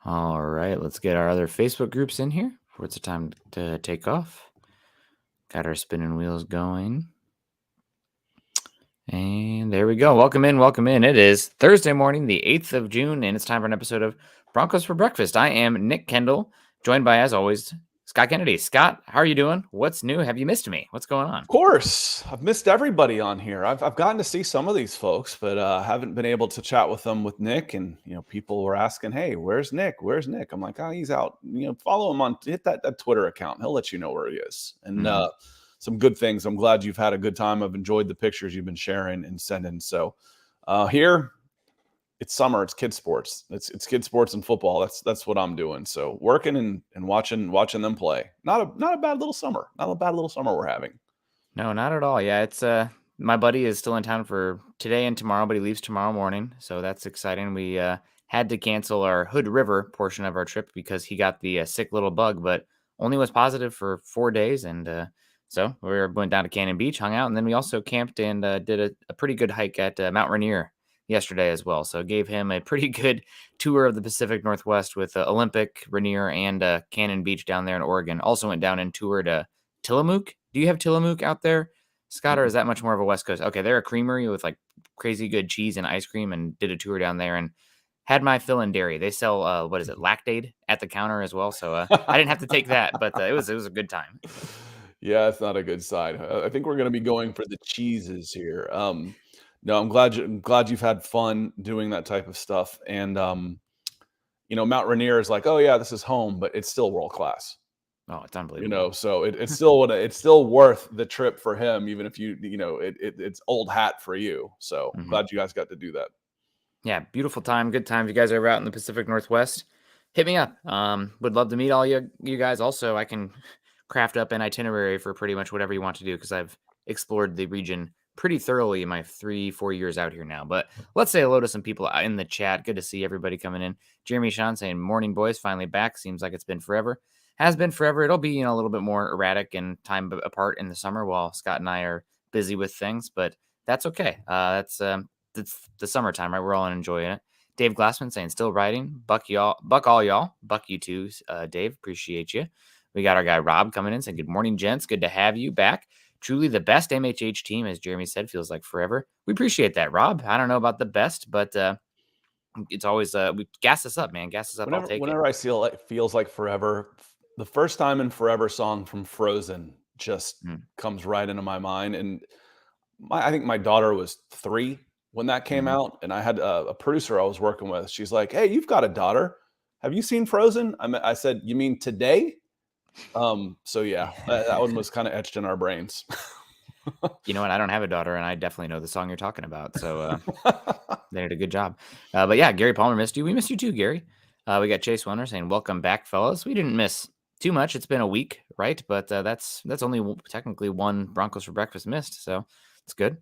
All right, let's get our other Facebook groups in here before it's time to take off. Got our spinning wheels going. And there we go. Welcome in, welcome in. It is Thursday morning, the 8th of June, and it's time for an episode of Broncos for Breakfast. I am Nick Kendell, joined by, as always, Scott Kennedy. Scott, how are you doing? What's new? Have you missed me? What's going on? Of course, I've missed everybody on here. I've gotten to see some of these folks, but haven't been able to chat with them with Nick. And people were asking, "Hey, where's Nick? Where's Nick?" I'm like, "Oh, he's out." Follow him hit that Twitter account. He'll let you know where he is. And some good things. I'm glad you've had a good time. I've enjoyed the pictures you've been sharing and sending. So here, it's summer. It's kid sports. It's kid sports and football. That's what I'm doing. So working and watching them play. Not a bad little summer. Not a bad little summer we're having. No, not at all. Yeah, it's my buddy is still in town for today and tomorrow, but he leaves tomorrow morning, so that's exciting. We had to cancel our Hood River portion of our trip because he got the sick little bug, but only was positive for 4 days, and so we went down to Cannon Beach, hung out, and then we also camped and did a pretty good hike at Mount Rainier yesterday as well. So gave him a pretty good tour of the Pacific Northwest with Olympic, Rainier, and Cannon Beach down there in Oregon. Also went down and toured Tillamook. Do you have Tillamook out there, Scott, or is that much more of a West Coast? Okay, they're a creamery with like crazy good cheese and ice cream, and did a tour down there and had my fill in dairy. They sell what is it, Lactaid at the counter as well. So I didn't have to take that, but it was a good time. Yeah, it's not a good sign. I think we're going to be going for the cheeses here. No, I'm glad you've had fun doing that type of stuff. And Mount Rainier is like, oh yeah, this is home, but it's still world class. Oh, it's unbelievable. So it's still worth the trip for him, even if it's old hat for you. So glad you guys got to do that. Yeah, beautiful time, good time. If you guys are ever out in the Pacific Northwest, hit me up. Would love to meet all you guys. Also, I can craft up an itinerary for pretty much whatever you want to do because I've explored the region pretty thoroughly in my 3-4 years out here now. But let's say hello to some people in the chat. Good to see everybody coming in. Jeremy Sean saying, "Morning, boys, finally back. Seems like it's been forever." Has been forever. It'll be a little bit more erratic and time apart in the summer while Scott and I are busy with things, but that's okay. That's it's the summertime, right? We're all enjoying it. Dave Glassman saying, "Still riding. Buck y'all. Buck all y'all. Buck you too, Dave. Appreciate you." We got our guy Rob coming in saying, "Good morning, gents. Good to have you back. Truly the best MHH team," as Jeremy said, feels like forever. We appreciate that, Rob. I don't know about the best, but it's always we gas us up, man. Gas us up. I'll take whenever it. I feel like feels like forever, the first time in Forever song from Frozen just comes right into my mind. And I think my daughter was 3 when that came out, and I had a producer I was working with. She's like, "Hey, you've got a daughter. Have you seen Frozen?" I said, "You mean today?" So yeah, that one was kind of etched in our brains. You know what? I don't have a daughter, and I definitely know the song you're talking about. So they did a good job. But yeah, Gary Palmer missed you. We missed you too, Gary. We got Chase Wonder saying, "Welcome back, fellas." We didn't miss too much. It's been a week, right? But that's only technically one Broncos for Breakfast missed, so it's good.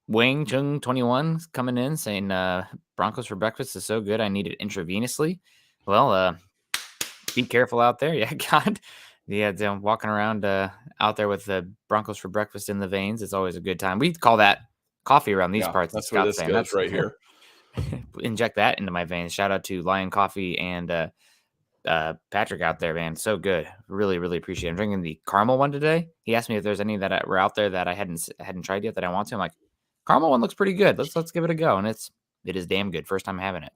Wang Chung 21 coming in saying, "Broncos for Breakfast is so good. I need it intravenously." Well, be careful out there. Yeah, God. Yeah, walking around out there with the Broncos for Breakfast in the veins is always a good time. We call that coffee around these parts. That's where this saying. goes right here. Inject that into my veins. Shout out to Lion Coffee and Patrick out there, man. So good. Really, really appreciate it. I'm drinking the caramel one today. He asked me if there's any that were out there that I hadn't tried yet that I want to. I'm like, caramel one looks pretty good. Let's give it a go. And it is damn good. First time having it.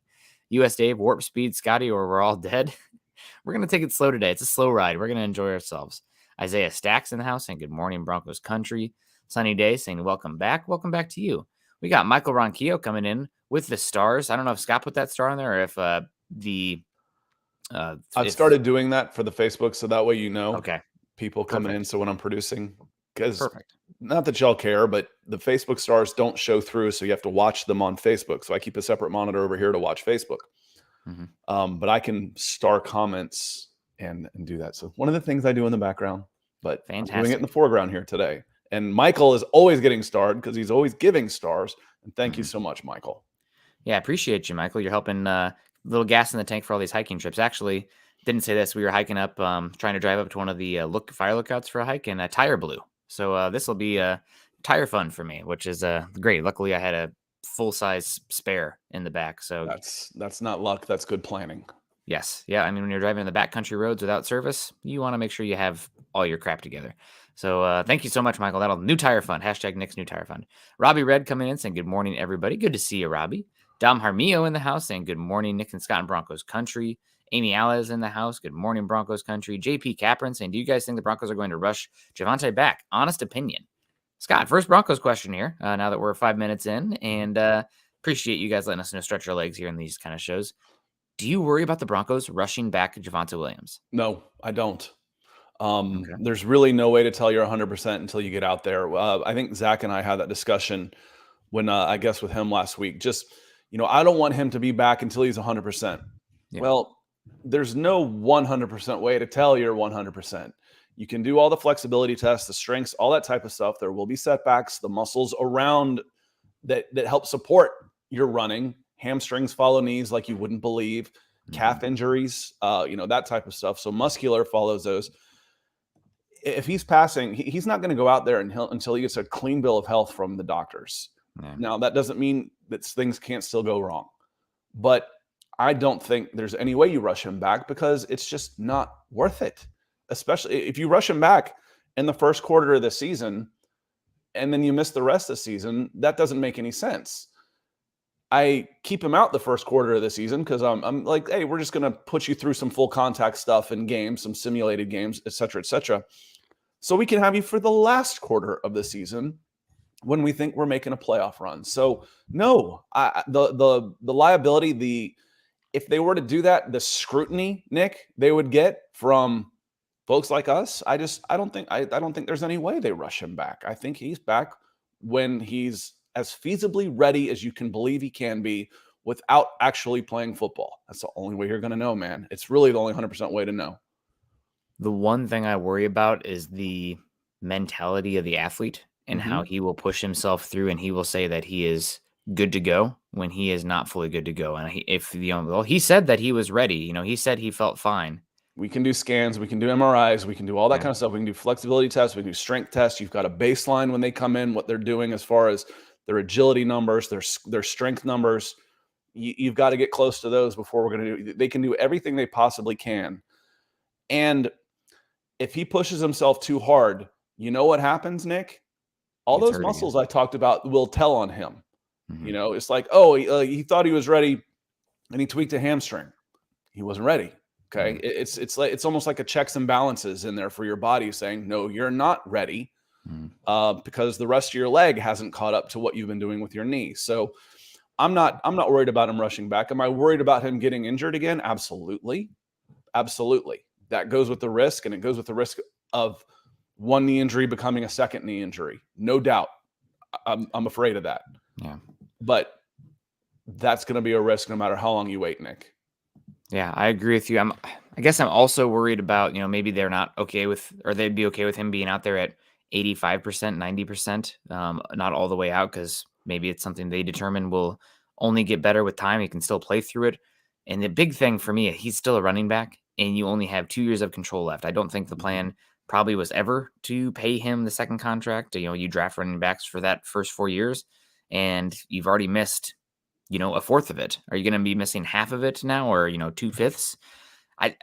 US Dave, Warp Speed, Scotty, or we're all dead. We're going to take it slow today. It's a slow ride. We're going to enjoy ourselves. Isaiah Stacks in the house saying, "Good morning, Broncos country." Sunny Day saying, "Welcome back. Welcome back to you." We got Michael Ronquillo coming in with the stars. I don't know if Scott put that star on there or if I've started doing that for the Facebook, so that way okay, people coming in. So when I'm producing, because perfect. Not that y'all care, but the Facebook stars don't show through, so you have to watch them on Facebook. So I keep a separate monitor over here to watch Facebook. But I can star comments and do that. So one of the things I do in the background, but fantastic. I'm doing it in the foreground here today. And Michael is always getting starred because he's always giving stars. And thank you so much, Michael. Yeah, I appreciate you, Michael. You're helping little gas in the tank for all these hiking trips. Actually, didn't say this. We were hiking up, trying to drive up to one of the fire lookouts for a hike, and a tire blew. So this will be tire fun for me, which is great. Luckily, I had a full-size spare in the back. So that's not luck. That's good planning. Yes. Yeah. I mean, when you're driving the backcountry roads without service, you want to make sure you have all your crap together. So thank you so much, Michael. That'll new tire fund. Hashtag Nick's new tire fund. Robbie Red coming in saying good morning, everybody. Good to see you, Robbie. Dom Harmio in the house saying good morning, Nick and Scott and Broncos country. Amy Alez in the house. Good morning, Broncos country. JP Capron saying, do you guys think the Broncos are going to rush Javonte back? Honest opinion. Scott, first Broncos question here. Now that we're 5 minutes in, and appreciate you guys letting us stretch our legs here in these kind of shows. Do you worry about the Broncos rushing back Javonte Williams? No, I don't. Okay. There's really no way to tell you're 100% until you get out there. I think Zach and I had that discussion when I guess with him last week. Just, I don't want him to be back until he's 100%. Yeah. Well, there's no 100% way to tell you're 100%. You can do all the flexibility tests, the strengths, all that type of stuff. There will be setbacks. The muscles around that help support your running, hamstrings follow knees like you wouldn't believe, calf injuries, that type of stuff. So muscular follows those. If he's passing, he's not going to go out there until he gets a clean bill of health from the doctors. Yeah. Now, that doesn't mean that things can't still go wrong, but I don't think there's any way you rush him back because it's just not worth it. Especially if you rush him back in the first quarter of the season and then you miss the rest of the season, that doesn't make any sense. I keep him out the first quarter of the season because I'm like, hey, we're just going to put you through some full contact stuff in games, some simulated games, et cetera, so we can have you for the last quarter of the season when we think we're making a playoff run. So no, the liability, if they were to do that, the scrutiny, Nick, they would get from folks like us, I don't think there's any way they rush him back. I think he's back when he's as feasibly ready as you can believe he can be without actually playing football. That's the only way you're going to know, man. It's really the only 100% way to know. The one thing I worry about is the mentality of the athlete and how he will push himself through, and he will say that he is good to go when he is not fully good to go. And he said that he was ready. He said he felt fine. We can do scans, we can do MRIs, we can do all that kind of stuff. We can do flexibility tests, we can do strength tests. You've got a baseline when they come in, what they're doing as far as their agility numbers, their strength numbers. You've got to get close to those before we're going to do. They can do everything they possibly can. And if he pushes himself too hard, you know what happens, Nick? All those muscles I talked about will tell on him. It's like, he thought he was ready and he tweaked a hamstring. He wasn't ready. Okay. It's almost like a checks and balances in there for your body saying, no, you're not ready because the rest of your leg hasn't caught up to what you've been doing with your knee. So I'm not worried about him rushing back. Am I worried about him getting injured again? Absolutely. Absolutely. That goes with the risk, and it goes with the risk of one knee injury becoming a second knee injury. No doubt. I'm afraid of that. Yeah. But that's going to be a risk no matter how long you wait, Nick. Yeah, I agree with you. I guess I'm also worried about, maybe they're not okay with, or they'd be okay with him being out there at 85%, 90%, not all the way out, because maybe it's something they determine will only get better with time. He can still play through it. And the big thing for me, he's still a running back, and you only have 2 years of control left. I don't think the plan probably was ever to pay him the second contract. You draft running backs for that first 4 years, and you've already missed a fourth of it. Are you going to be missing half of it now, or 2/5?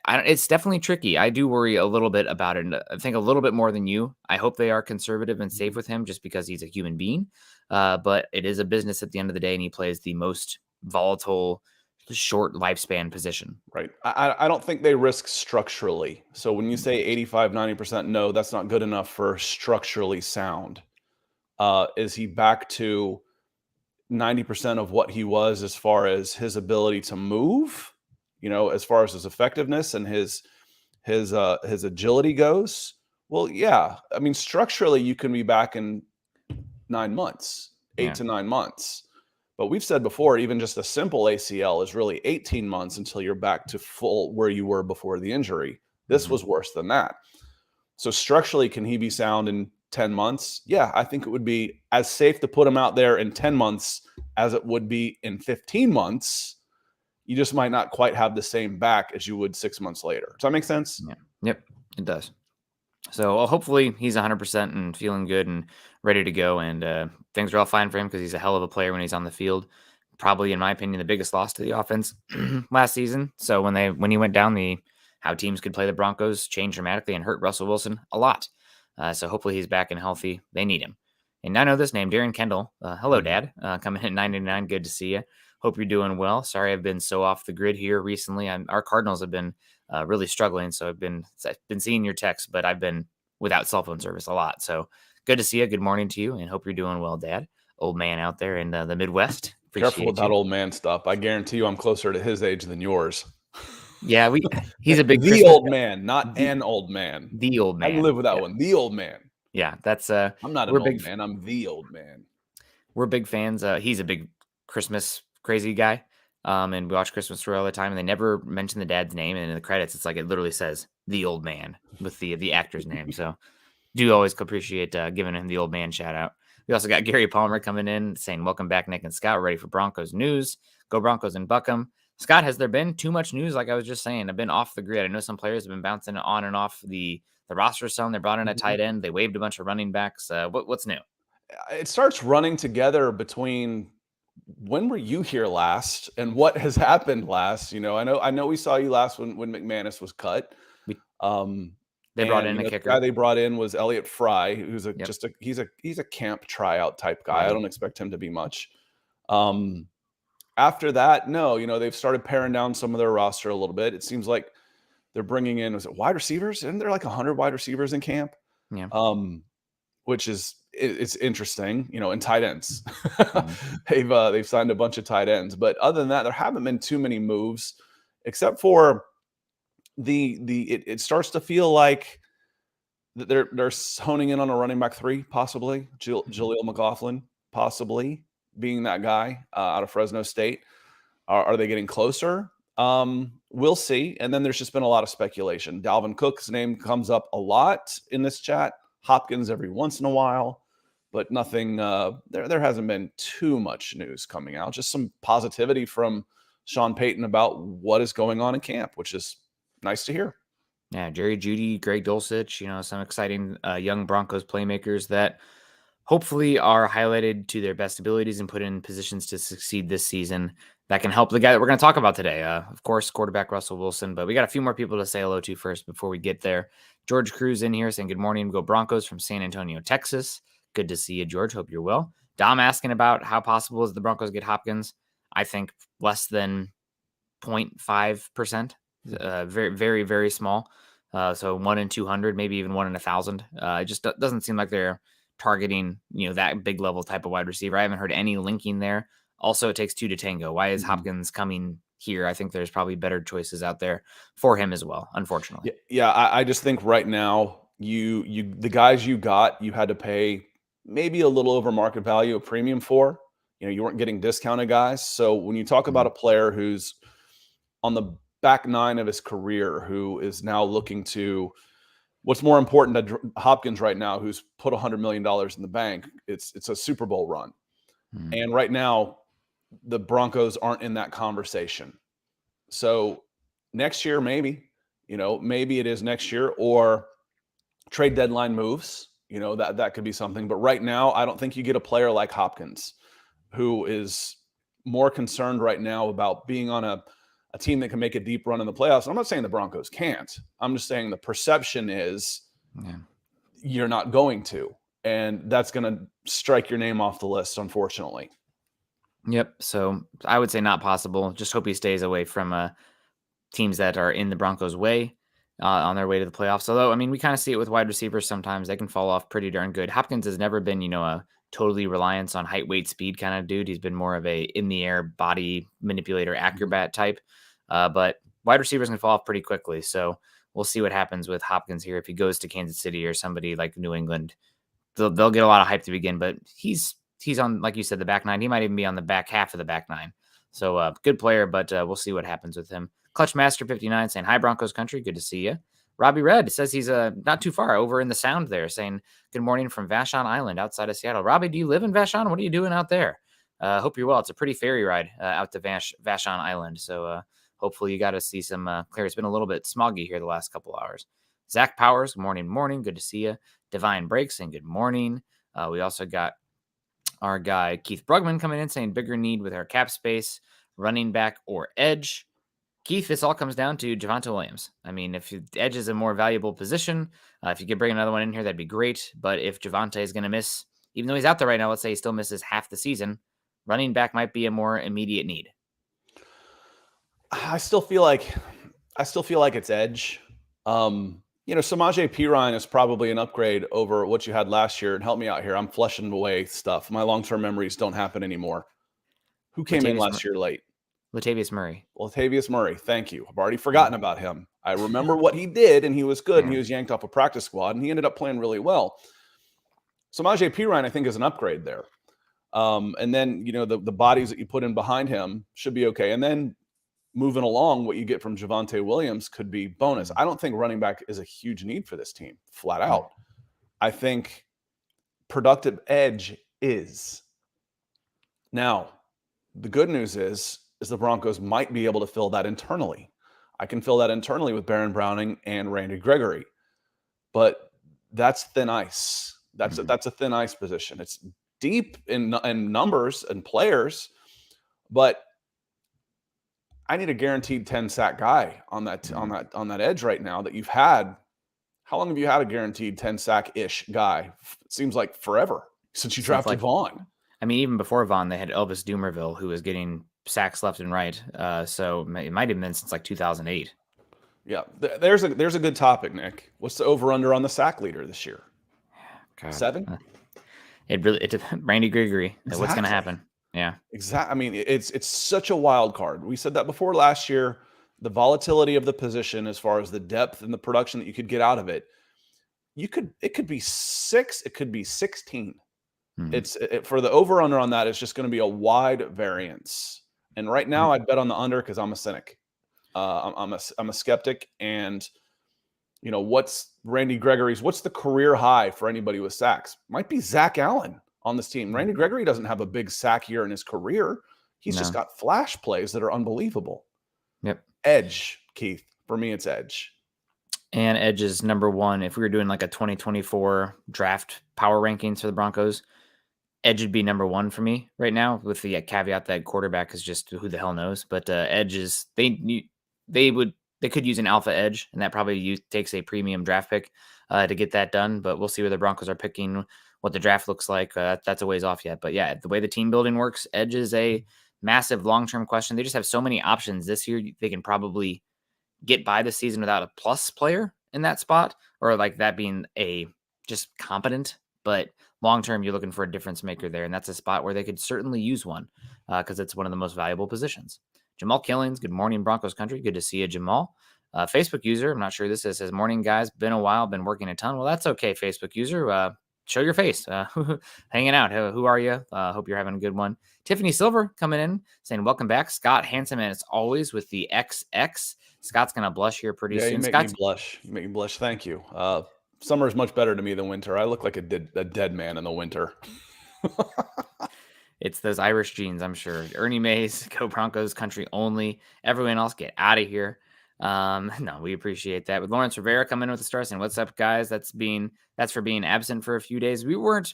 It's definitely tricky. I do worry a little bit about it. I think a little bit more than you. I hope they are conservative and safe with him just because he's a human being. But it is a business at the end of the day, and he plays the most volatile, short lifespan position. Right. I don't think they risk structurally. So when you say 85, 90%, no, that's not good enough for structurally sound. Is he back to 90% of what he was as far as his ability to move, as far as his effectiveness and his agility goes? Well, yeah. I mean, structurally, you can be back in 9 months, 8 to 9 months. But we've said before, even just a simple ACL is really 18 months until you're back to full where you were before the injury. This was worse than that. So structurally, can he be sound in 10 months? Yeah, I think it would be as safe to put him out there in 10 months as it would be in 15 months. You just might not quite have the same back as you would 6 months later. Does that make sense? Yeah. Yep, it does. So hopefully he's 100% and feeling good and ready to go. And things are all fine for him because he's a hell of a player when he's on the field. probably, in my opinion, the biggest loss to the offense last season. So when he went down, how teams could play the Broncos changed dramatically and hurt Russell Wilson a lot. So hopefully he's back and healthy. They need him. And I know this name, Darren Kendall. Hello, Dad. Coming in at 99. Good to see you. Hope you're doing well. Sorry I've been so off the grid here recently. Our Cardinals have been really struggling, so I've been seeing your texts, but I've been without cell phone service a lot. So good to see you. Good morning to you, and hope you're doing well, Dad. Old man out there in the Midwest. Careful with Appreciate that you. old man stuff. I guarantee you I'm closer to his age than yours. Yeah, he's a big The Christmas old guy. man, not an old man. The old I can man. live with that Yeah. one. The old man. Yeah, that's I'm not we're an old big man. I'm the old man. we're big fans. He's a big Christmas crazy guy. And we watch Christmas Story all the time, and they never mention the dad's name. And in the credits, it's like it literally says the old man with the actor's name. So do always appreciate giving him the old man shout out. We also got Gary Palmer coming in saying, "Welcome back, Nick and Scott. We're ready for Broncos news. Go Broncos and buck 'em." Scott, has there been too much news? Like I was just saying, I've been off the grid. I know some players have been bouncing on and off the roster. Some they brought in a tight end. They waived a bunch of running backs. What's new? It starts running together between when were you here last and what has happened last. I know we saw you last when McManus was cut. We Um, They brought and in a the guy kicker. they brought in was Elliott Fry, who's Yep. he's a camp tryout type guy. I Right. don't expect him to be much. Um, After that, no, they've started paring down some of their roster a little bit. It seems like they're bringing in, was it wide receivers? Isn't there like 100 wide receivers in camp? Yeah. Which is it's interesting, and tight ends. Mhm. They've signed a bunch of tight ends, but other than that, there haven't been too many moves, except for it starts to feel like they're honing in on a running back 3, possibly Jaleel McLaughlin, possibly being that guy out of Fresno State. Are they getting closer? We'll see. And then there's just been a lot of speculation. Dalvin Cook's name comes up a lot in this chat. Hopkins every once in a while, but nothing. There hasn't been too much news coming out. Just some positivity from Sean Payton about what is going on in camp, which is nice to hear. Yeah, Jerry Jeudy, Greg Dulcich, some exciting young Broncos playmakers that hopefully are highlighted to their best abilities and put in positions to succeed this season that can help the guy that we're going to talk about today. Of course, quarterback Russell Wilson, but we got a few more people to say hello to first before we get there. George Cruz in here saying good morning, go Broncos from San Antonio, Texas. Good to see you, George. Hope you're well. Dom asking about how possible is the Broncos get Hopkins. I think less than 0.5%. Very, very, very small. So 1 in 200, maybe even 1 in 1,000. It just doesn't seem like they're targeting, that big level type of wide receiver. I haven't heard any linking there. Also, it takes 2 to tango. Why is Hopkins coming here? I think there's probably better choices out there for him as well, unfortunately. Yeah. I just think right now the guys you got, you had to pay maybe a little over market value, a premium for. You weren't getting discounted guys. So when you talk about a player who's on the back 9 of his career, who is now looking to, what's more important to Hopkins right now, who's put $100 million in the bank, it's a Super Bowl run. And right now, the Broncos aren't in that conversation. So next year, maybe it is next year, or trade deadline moves, that could be something. But right now, I don't think you get a player like Hopkins, who is more concerned right now about being on a team that can make a deep run in the playoffs. And I'm not saying the Broncos can't. I'm just saying the perception is you're not going to. And that's going to strike your name off the list, unfortunately. Yep. So I would say not possible. Just hope he stays away from teams that are in the Broncos' way on their way to the playoffs. Although, I mean, we kind of see it with wide receivers sometimes. They can fall off pretty darn good. Hopkins has never been, a totally reliance on height, weight, speed kind of dude. He's been more of a in-the-air body manipulator, acrobat type. But wide receivers can fall off pretty quickly. So we'll see what happens with Hopkins here. If he goes to Kansas City or somebody like New England, they'll get a lot of hype to begin. But he's on, like you said, the back 9. He might even be on the back half of the back 9. So good player, but we'll see what happens with him. Clutch Master 59 saying, hi, Broncos country. Good to see you. Robbie Red says he's not too far over in the Sound there, saying good morning from Vashon Island outside of Seattle. Robbie, do you live in Vashon? What are you doing out there? Hope you're well. It's a pretty ferry ride out to Vashon Island. So hopefully you got to see some clear. It's been a little bit smoggy here the last couple hours. Zach Powers, morning. Good to see you. Divine Breaks, and good morning. We also got Our guy Keith Brugman coming in saying bigger need with our cap space, running back or edge. Keith, this all comes down to Javonte Williams. I mean, if edge is a more valuable position, if you could bring another one in here, that'd be great. But if Javonte is going to miss, even though he's out there right now, let's say he still misses half the season, running back might be a more immediate need. I still feel like it's edge. Samaje Perine is probably an upgrade over what you had last year. And help me out here. I'm flushing away stuff. My long-term memories don't happen anymore. Who came in last year late? Latavius Murray. Latavius Murray. Thank you. I've already forgotten about him. I remember what he did, and he was good, and he was yanked off a practice squad, and he ended up playing really well. Samaje Perine, I think, is an upgrade there. And then, the bodies that you put in behind him should be okay. And then moving along, what you get from Javonte Williams could be bonus. I don't think running back is a huge need for this team, flat out. I think productive edge is. Now, the good news is the Broncos might be able to fill that internally. I can fill that internally with Baron Browning and Randy Gregory. But that's thin ice. That's a thin ice position. It's deep in numbers and players, but I need a guaranteed 10-sack guy on that edge right now that you've had. How long have you had a guaranteed 10-sack-ish guy? It seems like forever since you drafted Vaughn. I mean, even before Vaughn, they had Elvis Dumervil, who was getting sacks left and right. So it might have been since like 2008. Yeah, there's a good topic, Nick. What's the over/under on the sack leader this year? God. 7? It's Randy Gregory. Exactly. What's going to happen? Yeah, exactly. I mean, it's such a wild card. We said that before last year. The volatility of the position, as far as the depth and the production that you could get out of it, it could be 6, it could be 16. For the over/under on that, it's just going to be a wide variance. And right now, I'd bet on the under because I'm a cynic. I'm a skeptic. And what's Randy Gregory's? What's the career high for anybody with sacks? Might be Zach Allen on this team. Randy Gregory doesn't have a big sack year in his career. He's just got flash plays that are unbelievable. Yep. Edge, Keith. For me, it's edge. And edge is number one. If we were doing like a 2024 draft power rankings for the Broncos, edge would be number one for me right now, with the caveat that quarterback is just who the hell knows. But edge is they could use an alpha edge, and that probably takes a premium draft pick to get that done. But we'll see where the Broncos are picking, what the draft looks like. That's a ways off yet. But yeah, the way the team building works, edge is a massive long-term question. They just have so many options this year. They can probably get by the season without a plus player in that spot, or like that being a just competent. But long-term, you're looking for a difference maker there. And that's a spot where they could certainly use one because it's one of the most valuable positions. Jamal Killings, good morning, Broncos country. Good to see you, Jamal. Facebook user, I'm not sure this is, says, morning, guys. Been a while, been working a ton. Well, that's okay, Facebook user. Show your face. Hanging out. Who are you? Hope you're having a good one. Tiffany Silver coming in saying, welcome back. Scott, handsome as always with the XX. Scott's going to blush here pretty soon. You make me blush. You make me blush. Thank you. Summer is much better to me than winter. I look like a dead man in the winter. It's those Irish genes, I'm sure. Ernie Mays, go Broncos country only. Everyone else get out of here. No, we appreciate that. With Lawrence Rivera coming in with the stars and what's up, guys? That's for being absent for a few days. We weren't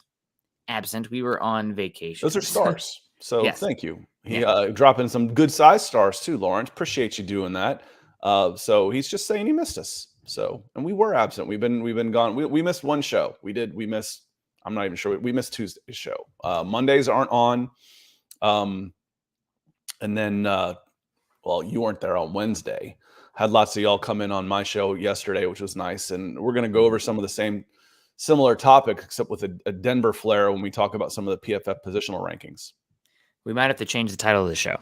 absent. We were on vacation. Those are stars. So yes. Thank you. He dropping some good size stars too, Lawrence. Appreciate you doing that. So he's just saying he missed us. So, and we were absent. We've been gone. We missed one show. We missed. I'm not even sure. We missed Tuesday's show. Mondays aren't on. And then, you weren't there on Wednesday. Had lots of y'all come in on my show yesterday, which was nice. And we're going to go over some of the similar topics, except with a Denver flair when we talk about some of the PFF positional rankings. We might have to change the title of the show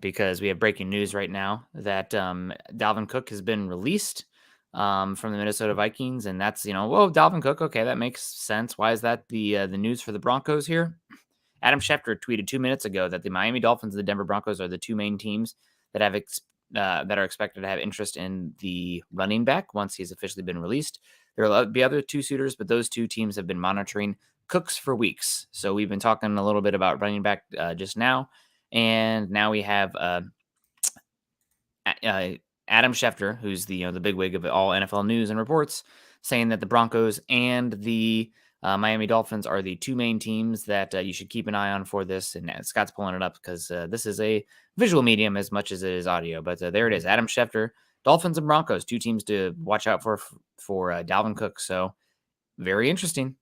because we have breaking news right now that Dalvin Cook has been released from the Minnesota Vikings. And that's, Dalvin Cook. Okay, that makes sense. Why is that the news for the Broncos here? Adam Schefter tweeted 2 minutes ago that the Miami Dolphins and the Denver Broncos are the two main teams that have that are expected to have interest in the running back once he's officially been released. There will be other two suitors, but those two teams have been monitoring Cooks for weeks. So we've been talking a little bit about running back just now. And now we have Adam Schefter, who's the bigwig of all NFL news and reports, saying that the Broncos and the Miami Dolphins are the two main teams that you should keep an eye on for this. And Scott's pulling it up because this is a visual medium as much as it is audio. But there it is. Adam Schefter, Dolphins and Broncos, two teams to watch out for Dalvin Cook. So very interesting.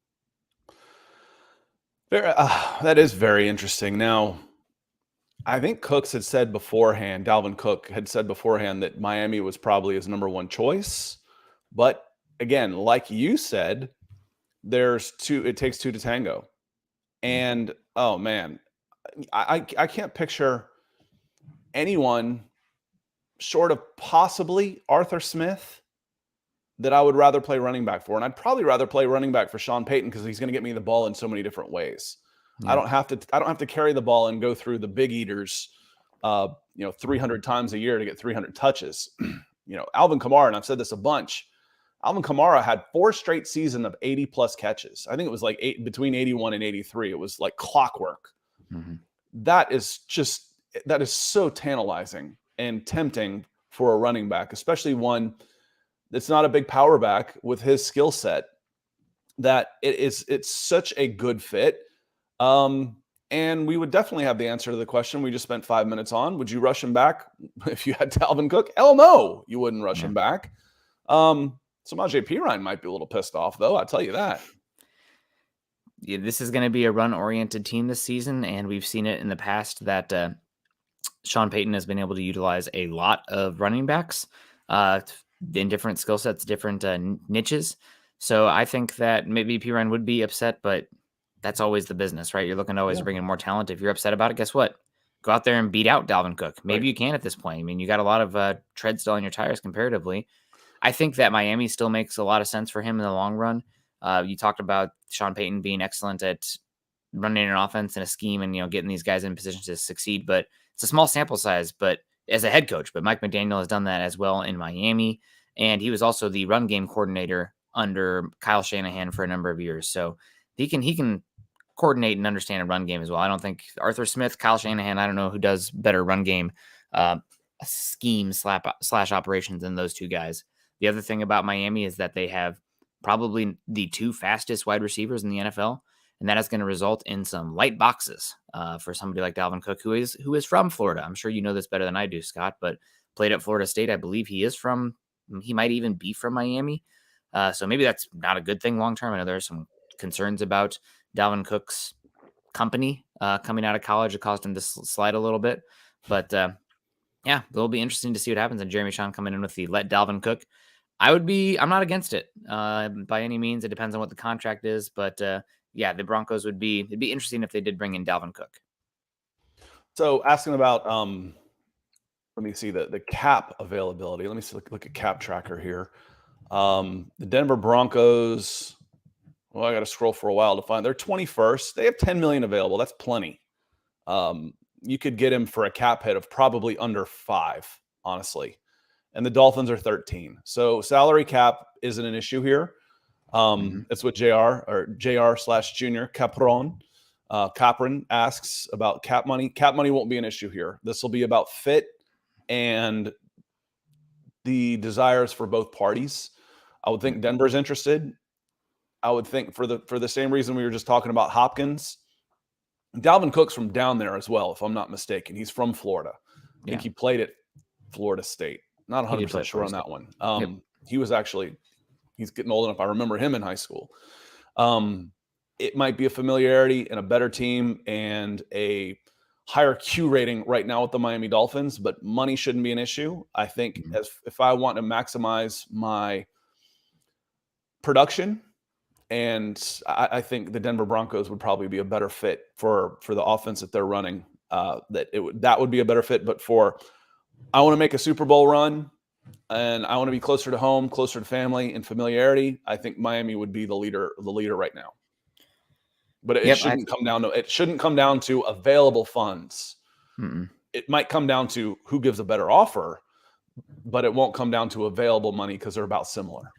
That is very interesting. Now, I think Dalvin Cook had said beforehand that Miami was probably his number one choice. But again, like you said, it takes two to tango. And oh man, I can't picture anyone short of possibly Arthur Smith that I would rather play running back for. And I'd probably rather play running back for Sean Payton because he's going to get me the ball in so many different ways. Yeah. I don't have to carry the ball and go through the big eaters 300 times a year to get 300 touches. Alvin Kamara, and I've said this a bunch, Alvin Kamara had 4 straight seasons of 80 plus catches. I think it was like between 81 and 83. It was like clockwork. Mm-hmm. That is so tantalizing and tempting for a running back, especially one that's not a big power back with his skill set, that it's such a good fit. And we would definitely have the answer to the question we just spent 5 minutes on. Would you rush him back if you had Dalvin Cook? Hell no, you wouldn't rush him back. Samaje Perine might be a little pissed off, though. I'll tell you that. Yeah, this is going to be a run-oriented team this season, and we've seen it in the past that Sean Payton has been able to utilize a lot of running backs in different skill sets, different niches. So I think that maybe Perine would be upset, but that's always the business, right? You're looking to always bring in more talent. If you're upset about it, guess what? Go out there and beat out Dalvin Cook. Maybe you can at this point. I mean, you got a lot of tread still on your tires comparatively. I think that Miami still makes a lot of sense for him in the long run. You talked about Sean Payton being excellent at running an offense and a scheme and, getting these guys in position to succeed, but it's a small sample size, but as a head coach, but Mike McDaniel has done that as well in Miami. And he was also the run game coordinator under Kyle Shanahan for a number of years. So he can coordinate and understand a run game as well. I don't think Arthur Smith, Kyle Shanahan, I don't know who does better run game scheme slash operations than those two guys. The other thing about Miami is that they have probably the 2 fastest wide receivers in the NFL, and that is going to result in some light boxes for somebody like Dalvin Cook, who is from Florida. I'm sure you know this better than I do, Scott, but played at Florida State. I believe he might even be from Miami. So maybe that's not a good thing long term. I know there's some concerns about Dalvin Cook's company coming out of college. It caused him to slide a little bit. But yeah, it'll be interesting to see what happens. And Jeremy Sean coming in with the let Dalvin cook. I'm not against it by any means. It depends on what the contract is. But yeah, the Broncos it'd be interesting if they did bring in Dalvin Cook. So asking about, let me see the cap availability. Let me look at Cap Tracker here. The Denver Broncos, well, I got to scroll for a while to find. They're 21st. They have 10 million available. That's plenty. You could get him for a cap hit of probably under 5, honestly. And the Dolphins are 13. So salary cap isn't an issue here. It's what JR/Junior Capron asks about cap money. Cap money won't be an issue here. This will be about fit and the desires for both parties. I would think Denver's interested. I would think for the same reason we were just talking about Hopkins. Dalvin Cook's from down there as well, if I'm not mistaken. He's from Florida. I think he played at Florida State. Not 100% sure on that one. He's getting old enough. I remember him in high school. It might be a familiarity and a better team and a higher Q rating right now with the Miami Dolphins, but money shouldn't be an issue. I think if I want to maximize my production, and I think the Denver Broncos would probably be a better fit for the offense that they're running. That would be a better fit. But I want to make a Super Bowl run, and I want to be closer to home, closer to family and familiarity. I think Miami would be the leader right now. But it shouldn't come down to available funds. It might come down to who gives a better offer, but it won't come down to available money because they're about similar.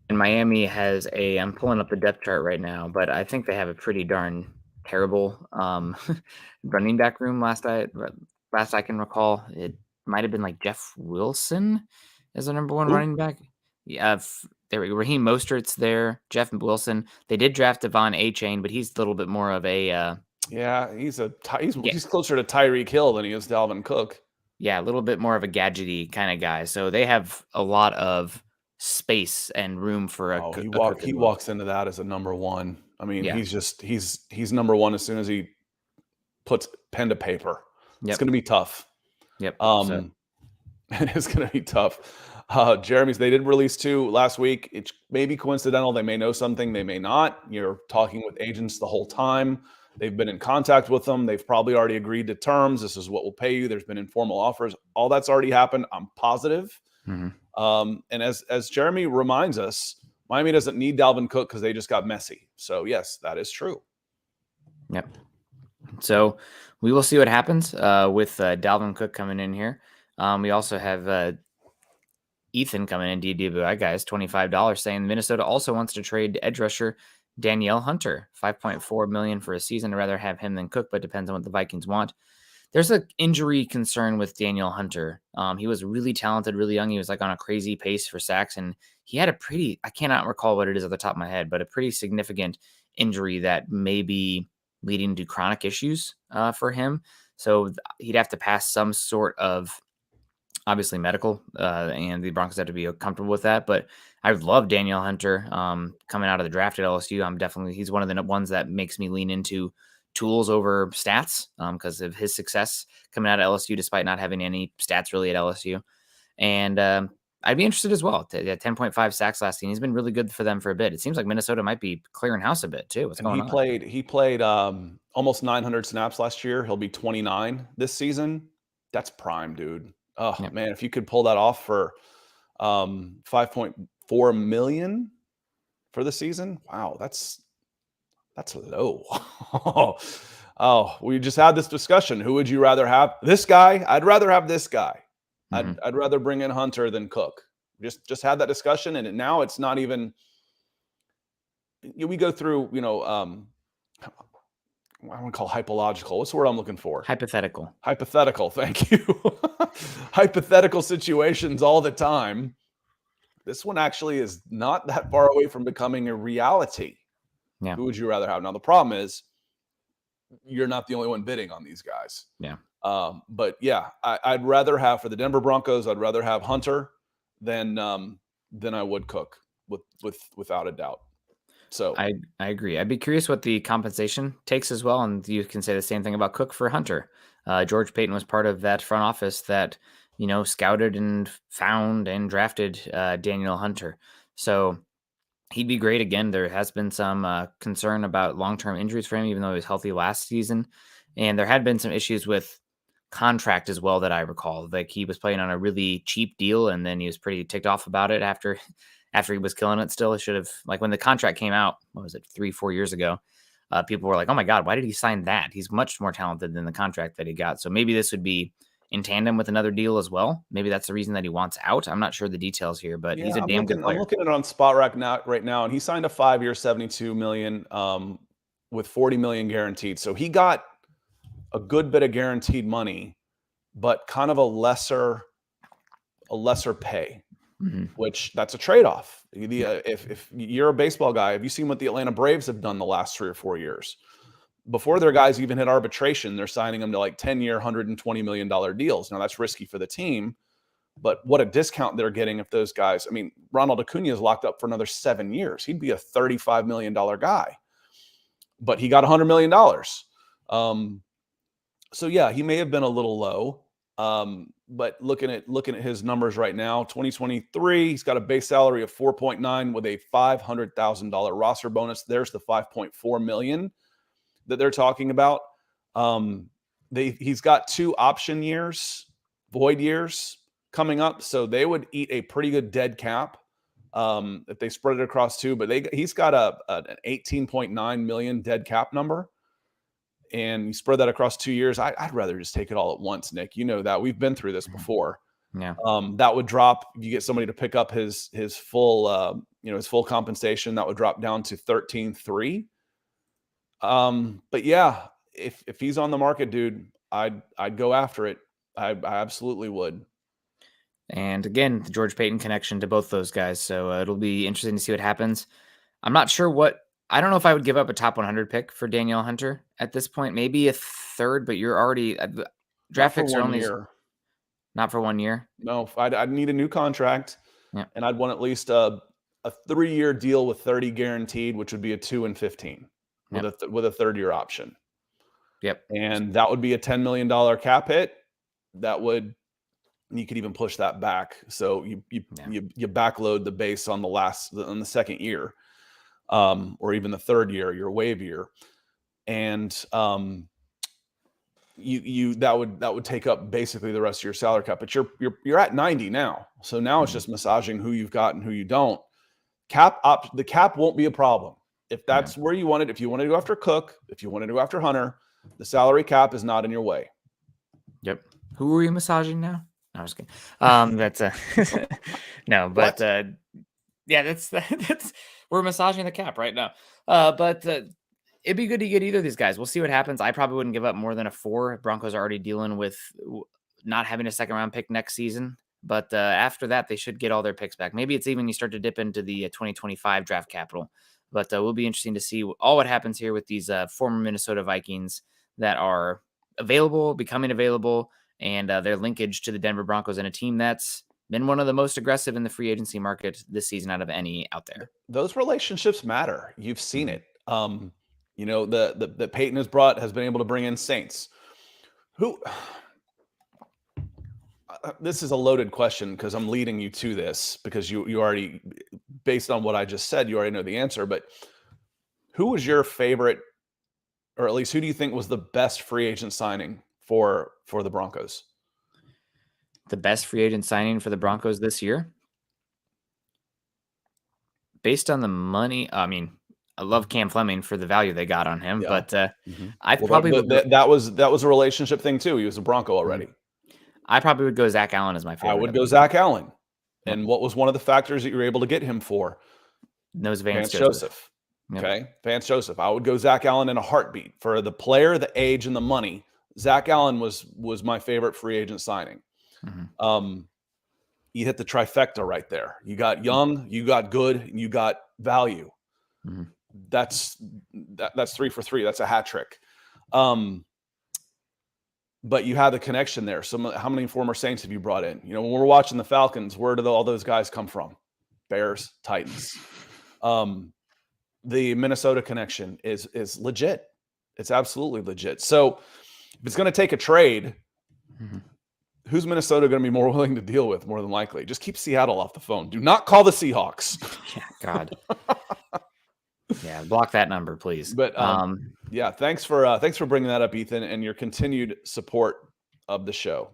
And Miami has I'm pulling up the depth chart right now, but I think they have a pretty darn terrible running back room. Last I can recall, it might have been like Jeff Wilson as the number 1 running back. Yeah, Raheem Mostert's there. Jeff Wilson. They did draft Devon A-Chain, but he's a little bit more of a Yeah, he's closer to Tyreek Hill than he is Dalvin Cook. a little bit more of a gadgety kind of guy. So they have a lot of space and room for a He Cook as well. walks into that as a number one. I mean, Yeah. he's number one as soon as he puts pen to paper. It's Yep. going to be tough. Yep. It is going to be tough. Jeremy's, they did release 2 last week. It may be coincidental. They may know something. They may not. You're talking with agents the whole time. They've been in contact with them. They've probably already agreed to terms. This is what we'll pay you. There's been informal offers. All that's already happened. I'm positive. Mm-hmm. And as Jeremy reminds us, Miami doesn't need Dalvin Cook because they just got messy. So yes, that is true. Yep. So we will see what happens with Dalvin Cook coming in here. We also have Ethan coming in, DWI guys, $25, saying Minnesota also wants to trade edge rusher Danielle Hunter, $5.4 million for a season. I'd rather have him than Cook, but depends on what the Vikings want. There's an injury concern with Danielle Hunter. He was really talented, really young. He was like on a crazy pace for sacks, and he had I cannot recall what it is at the top of my head, but a pretty significant injury that may be leading to chronic issues for him. So he'd have to pass some sort of obviously medical, and the Broncos have to be comfortable with that. But I love Danielle Hunter coming out of the draft at LSU. He's one of the ones that makes me lean into tools over stats because of his success coming out of LSU, despite not having any stats really at LSU. And I'd be interested as well. 10.5 sacks last season. He's been really good for them for a bit. It seems like Minnesota might be clearing house a bit too. What's going on? He played almost 900 snaps last year. He'll be 29 this season. That's prime, dude. Oh Yep. man, if you could pull that off for 5.4 million for the season, wow, that's low. Oh, we just had this discussion. Who would you rather have? This guy? I'd rather have this guy. Mm-hmm. I'd rather bring in Hunter than Cook. Just had that discussion, and now it's not even. We go through, I want to call hypological. What's the word I'm looking for? Hypothetical. Thank you. Hypothetical situations all the time. This one actually is not that far away from becoming a reality. Yeah. Who would you rather have? Now, the problem is you're not the only one bidding on these guys. Yeah. But yeah, I'd rather have for the Denver Broncos, I'd rather have Hunter than I would Cook without a doubt. So I agree. I'd be curious what the compensation takes as well. And you can say the same thing about Cook for Hunter. George Payton was part of that front office that, scouted and found and drafted Danielle Hunter. So he'd be great. Again, there has been some concern about long-term injuries for him, even though he was healthy last season. And there had been some issues with contract as well that I recall. Like he was playing on a really cheap deal, and then he was pretty ticked off about it after he was killing it. Still, he should have, like, when the contract came out, what was it, 3-4 years ago, people were like, oh my God, why did he sign that? He's much more talented than the contract that he got. So maybe this would be in tandem with another deal as well. Maybe that's the reason that he wants out. I'm not sure the details here, but he's a damn good player. I'm looking at it on Spot Rack right now, and he signed a 5-year, $72 million with $40 million guaranteed. So he got a good bit of guaranteed money, but kind of a lesser pay. Mm-hmm. Which that's a trade-off. If you're a baseball guy, have you seen what the Atlanta Braves have done the last 3 or 4 years? Before their guys even hit arbitration, they're signing them to like 10-year, $120 million deals. Now that's risky for the team, but what a discount they're getting if those guys. I mean, Ronald Acuna is locked up for another 7 years. He'd be a $35 million guy, but he got $100 million. So yeah, he may have been a little low. But looking at his numbers right now, 2023, he's got a base salary of 4.9 with a $500,000 roster bonus. There's the 5.4 million that they're talking about. He's got 2 option years, void years coming up, so they would eat a pretty good dead cap if they spread it across 2. But he's got an 18.9 million dead cap number. And you spread that across 2 years. I'd rather just take it all at once, Nick. You know that we've been through this before. Yeah. That would drop. You get somebody to pick up his full, his full compensation. That would drop down to 13.3. But yeah, if he's on the market, dude, I'd go after it. I absolutely would. And again, the George Payton connection to both those guys. So it'll be interesting to see what happens. I'm not sure I don't know if I would give up a top 100 pick for Danielle Hunter at this point. Maybe a third, but you're already Not draft for picks are 1 only year. not for 1 year. No, I'd need a new contract, Yeah. and I'd want at least a 3-year deal with 30 guaranteed, which would be a 2 and 15 with Yep. with a third-year option. Yep. And that would be a $10 million cap hit. That would, you could even push that back. So you backload the base on the second year, or even the third year, your waive year. And that would take up basically the rest of your salary cap. But you're at 90 now. So now it's just massaging who you've got and who you don't. The cap won't be a problem. If that's where you want it, if you want to go after Cook, if you want to go after Hunter, the salary cap is not in your way. Yep. Who are you massaging now? No, I was kidding. That's no, but yeah, that's we're massaging the cap right now. But it'd be good to get either of these guys. We'll see what happens. I probably wouldn't give up more than a 4. Broncos are already dealing with not having a second round pick next season. But after that, they should get all their picks back. Maybe it's even you start to dip into the 2025 draft capital. But will be interesting to see all what happens here with these former Minnesota Vikings that are available, becoming available, and their linkage to the Denver Broncos and a team that's been one of the most aggressive in the free agency market this season out of any out there. Those relationships matter. You've seen it. The Peyton has been able to bring in Saints. Who? This is a loaded question because I'm leading you to this because you already, based on what I just said, you already know the answer. But who was your favorite, or at least who do you think was the best free agent signing for the Broncos? The best free agent signing for the Broncos this year? Based on the money, I mean, I love Cam Fleming for the value they got on him, but I probably would that was a relationship thing too. He was a Bronco already. I probably would go Zach Allen as my favorite. I would go Zach Allen. And what was one of the factors that you were able to get him for? Knows Vance Joseph. Okay, Vance Joseph. I would go Zach Allen in a heartbeat. For the player, the age, and the money, Zach Allen was my favorite free agent signing. You hit the trifecta right there. You got young, you got good, and you got value. That's 3 for 3. That's a hat trick. But you have the connection there. So how many former Saints have you brought in? When we're watching the Falcons, where do all those guys come from? Bears, Titans. The Minnesota connection is legit. It's absolutely legit. So if it's going to take a trade, who's Minnesota going to be more willing to deal with? More than likely, just keep Seattle off the phone. Do not call the Seahawks. Yeah, God. Yeah, block that number, please. But yeah, thanks for bringing that up, Ethan, and your continued support of the show.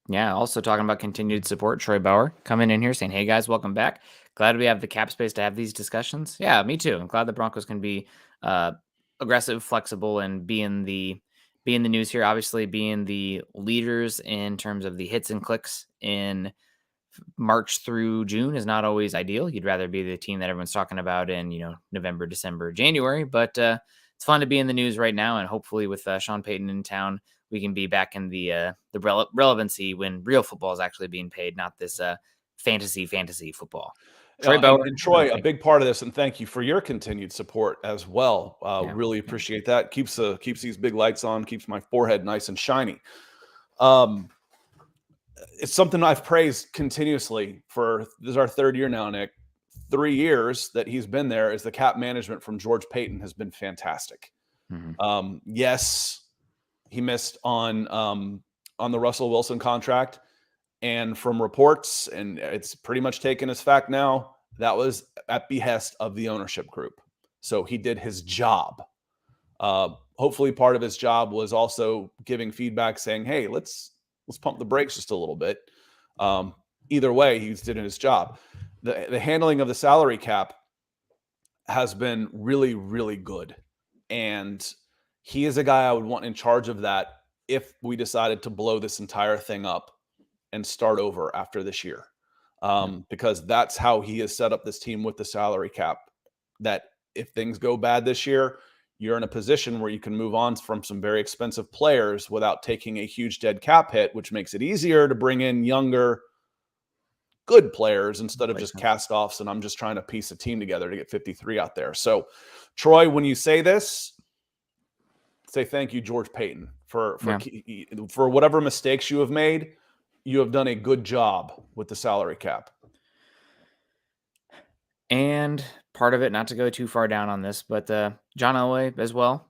Yeah, also talking about continued support, Troy Bauer coming in here saying, "Hey guys, welcome back. Glad we have the cap space to have these discussions." Yeah, me too. I'm glad the Broncos can be aggressive, flexible, and be in the news here. Obviously, being the leaders in terms of the hits and clicks in March through June is not always ideal. You'd rather be the team that everyone's talking about in, November, December, January, but it's fun to be in the news right now. And hopefully with Sean Payton in town, we can be back in the relevancy when real football is actually being paid, not this fantasy football. Troy Bauer, and Troy, a big part of this, and thank you for your continued support as well. Really appreciate that. Keeps these big lights on, keeps my forehead nice and shiny. It's something I've praised continuously this is our 3rd year now, Nick. 3 years that he's been there is the cap management from George Payton has been fantastic. Yes, he missed on the Russell Wilson contract, and from reports, and it's pretty much taken as fact now, that was at behest of the ownership group. So he did his job. Hopefully part of his job was also giving feedback saying, hey, let's pump the brakes just a little bit. Either way, he's doing his job. The handling of the salary cap has been really, really good. And he is a guy I would want in charge of that if we decided to blow this entire thing up and start over after this year. Because that's how he has set up this team with the salary cap, that if things go bad this year, you're in a position where you can move on from some very expensive players without taking a huge dead cap hit, which makes it easier to bring in younger, good players instead of just cast-offs, and I'm just trying to piece a team together to get 53 out there. So, Troy, when you say this, say thank you, George Payton, for whatever mistakes you have made. You have done a good job with the salary cap. And part of it, not to go too far down on this, but John Elway as well.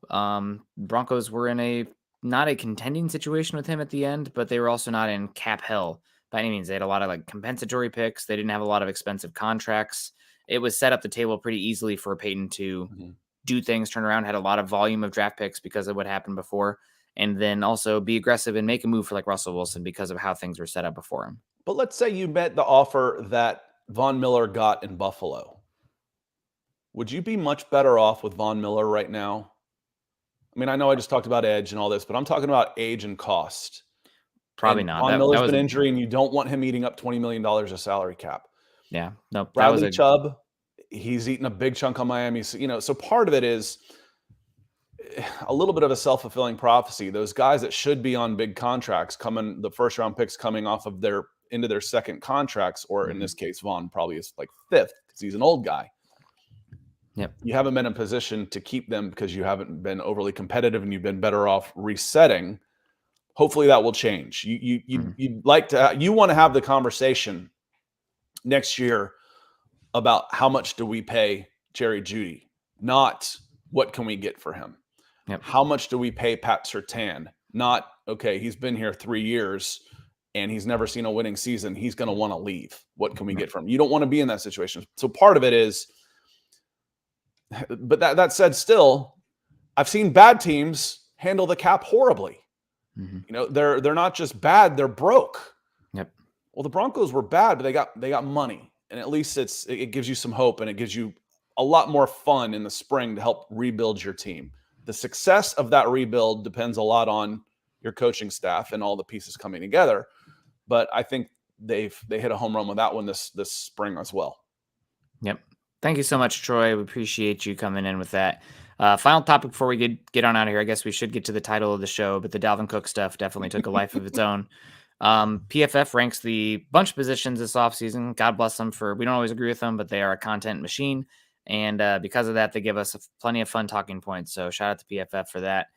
Broncos were in not a contending situation with him at the end, but they were also not in cap hell by any means. They had a lot of compensatory picks. They didn't have a lot of expensive contracts. It was set up the table pretty easily for Peyton to do things, turn around, had a lot of volume of draft picks because of what happened before, and then also be aggressive and make a move for Russell Wilson because of how things were set up before him. But let's say you met the offer that Von Miller got in Buffalo. Would you be much better off with Von Miller right now? I mean, I know I just talked about edge and all this, but I'm talking about age and cost. Probably not. Von Miller's been injury, and you don't want him eating up $20 million of salary cap. Yeah. No, Bradley Chubb, he's eaten a big chunk on Miami. So, so part of it is a little bit of a self-fulfilling prophecy. Those guys that should be on big contracts the first-round picks coming off of into their second contracts, or in this case, Vaughn probably is fifth because he's an old guy. Yep. You haven't been in position to keep them because you haven't been overly competitive, and you've been better off resetting. Hopefully that will change. You want to have the conversation next year about how much do we pay Jerry Jeudy, not what can we get for him. Yep. How much do we pay Pat Surtain? Not, okay, he's been here 3 years and he's never seen a winning season. He's going to want to leave. What can we get from him? You don't want to be in that situation. So part of it is, but that said, still, I've seen bad teams handle the cap horribly. They're not just bad, they're broke. Yep. Well, the Broncos were bad, but they got money. And at least it gives you some hope, and it gives you a lot more fun in the spring to help rebuild your team. The success of that rebuild depends a lot on your coaching staff and all the pieces coming together. But I think they hit a home run with that one this spring as well. Yep. Thank you so much, Troy. We appreciate you coming in with that. Final topic before we get on out of here. I guess we should get to the title of the show, but the Dalvin Cook stuff definitely took a life of its own. PFF ranks the bunch of positions this offseason. God bless them we don't always agree with them, but they are a content machine. And because of that, they give us plenty of fun talking points. So shout out to PFF for that.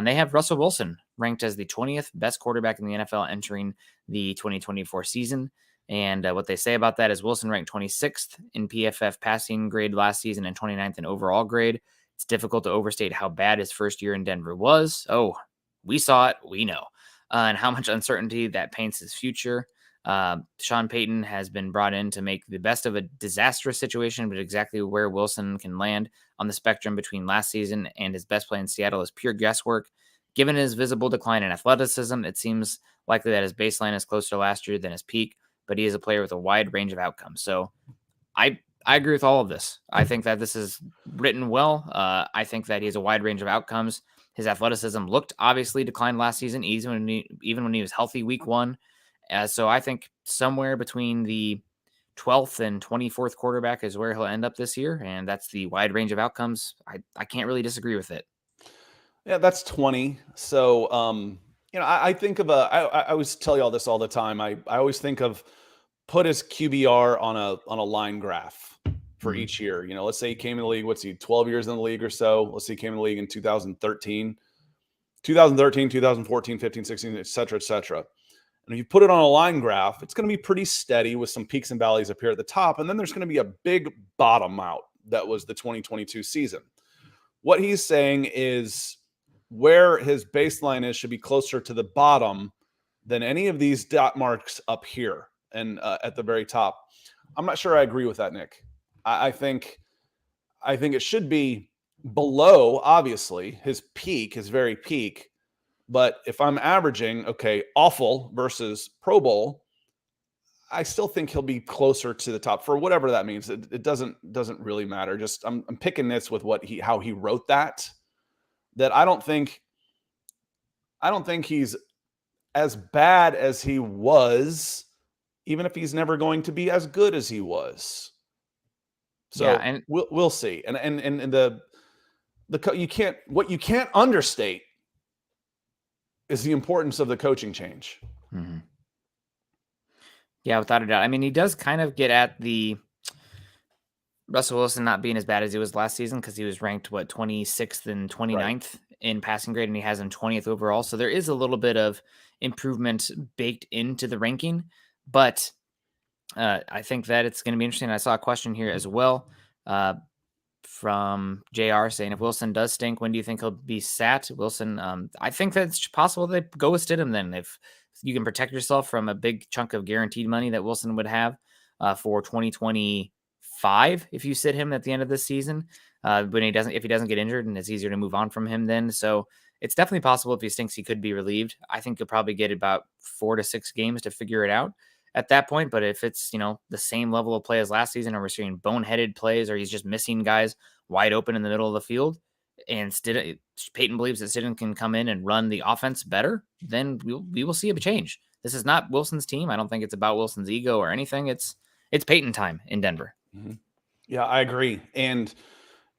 They have Russell Wilson ranked as the 20th best quarterback in the NFL entering the 2024 season. And what they say about that is Wilson ranked 26th in PFF passing grade last season and 29th in overall grade. It's difficult to overstate how bad his first year in Denver was. Oh, we saw it. We know. And how much uncertainty that paints his future. Sean Payton has been brought in to make the best of a disastrous situation, but exactly where Wilson can land on the spectrum between last season and his best play in Seattle is pure guesswork. Given his visible decline in athleticism, it seems likely that his baseline is closer to last year than his peak, but he is a player with a wide range of outcomes. So I agree with all of this. I think that this is written well. I think that he has a wide range of outcomes. His athleticism looked obviously declined last season, even when he was healthy week one. So I think somewhere between the 12th and 24th quarterback is where he'll end up this year. And that's the wide range of outcomes. I can't really disagree with it. Yeah, that's 20. So, I think of I always tell you all this all the time. I always think of put his QBR on a line graph for each year. Let's say he came in the league, 12 years in the league or so. Let's say he came in the league in 2013, 2014, 15, 16, et cetera, et cetera. And if you put it on a line graph, it's going to be pretty steady with some peaks and valleys up here at the top. And then there's going to be a big bottom out. That was the 2022 season. What he's saying is where his baseline is should be closer to the bottom than any of these dot marks up here and at the very top. I'm not sure I agree with that, Nick. I think it should be below, obviously, his very peak. But if I'm averaging, awful versus Pro Bowl, I still think he'll be closer to the top for whatever that means. It doesn't really matter. Just I'm picking this with how he wrote that. That I don't think he's as bad as he was, even if he's never going to be as good as he was. So yeah, and we'll see. And what you can't understate is the importance of the coaching change. Mm-hmm. Yeah, without a doubt. I mean, he does kind of get at the Russell Wilson not being as bad as he was last season because he was ranked, what, 26th and Right. 29th in passing grade, and he has him 20th overall. So there is a little bit of improvement baked into the ranking. But I think that it's going to be interesting. I saw a question here as well from JR saying, if Wilson does stink, when do you think he'll be sat? Wilson, I think that it's possible they go with Stidham then. If you can protect yourself from a big chunk of guaranteed money that Wilson would have for 2025 if you sit him at the end of this season, when if he doesn't get injured, and it's easier to move on from him then. So it's definitely possible if he stinks, he could be relieved. I think he'll probably get about 4 to 6 games to figure it out at that point. But if it's, the same level of play as last season, or we're seeing boneheaded plays, or he's just missing guys wide open in the middle of the field, and Peyton believes that Stidham can come in and run the offense better, then we will see a change. This is not Wilson's team. I don't think it's about Wilson's ego or anything. It's Peyton time in Denver. Mm-hmm. Yeah, I agree. And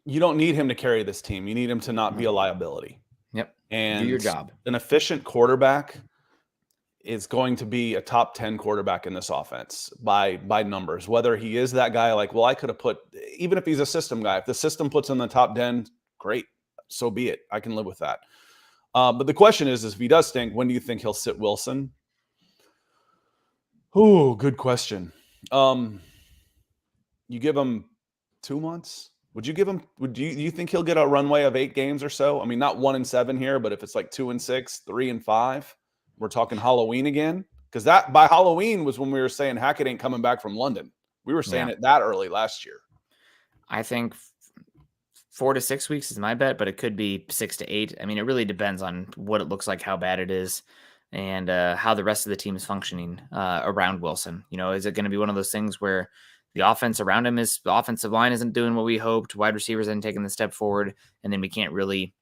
you don't need him to carry this team. You need him to not be a liability. Yep. And do your job. An efficient quarterback is going to be a top 10 quarterback in this offense by numbers. Whether he is that guy, like, well, I could have put, even if he's a system guy, if the system puts him in the top 10, great. So be it. I can live with that. But the question is if he does stink, when do you think he'll sit Wilson? Oh, good question. You give him 2 months? Would you think he'll get a runway of 8 games or so? I mean, not 1-7 here, but if it's like 2-6, 3-5, we're talking Halloween again. Because that by Halloween was when we were saying Hackett ain't coming back from London. We were saying it that early last year. I think 4 to 6 weeks is my bet, but it could be 6 to 8. I mean, it really depends on what it looks like, how bad it is, and how the rest of the team is functioning around Wilson. Is it going to be one of those things where the offense around him the offensive line isn't doing what we hoped, wide receivers isn't taking the step forward, and then we can't really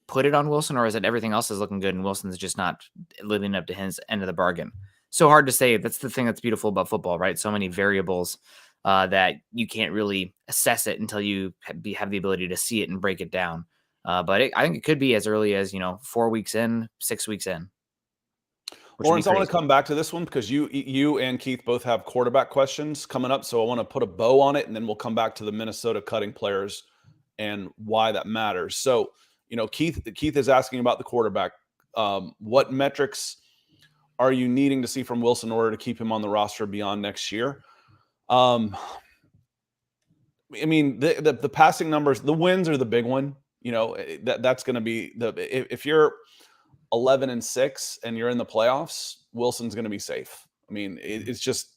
put it on Wilson, or is it everything else is looking good and Wilson's just not living up to his end of the bargain? So hard to say. That's the thing that's beautiful about football, right? So many variables that you can't really assess it until you have the ability to see it and break it down. But I think it could be as early as 4 weeks in, 6 weeks in. Lawrence, I want to come back to this one because you and Keith both have quarterback questions coming up. So I want to put a bow on it, and then we'll come back to the Minnesota cutting players and why that matters. So, Keith is asking about the quarterback. What metrics are you needing to see from Wilson in order to keep him on the roster beyond next year? I mean, the passing numbers, the wins are the big one. That's going to be if you're 11-6 and you're in the playoffs, Wilson's going to be safe. I mean, that's just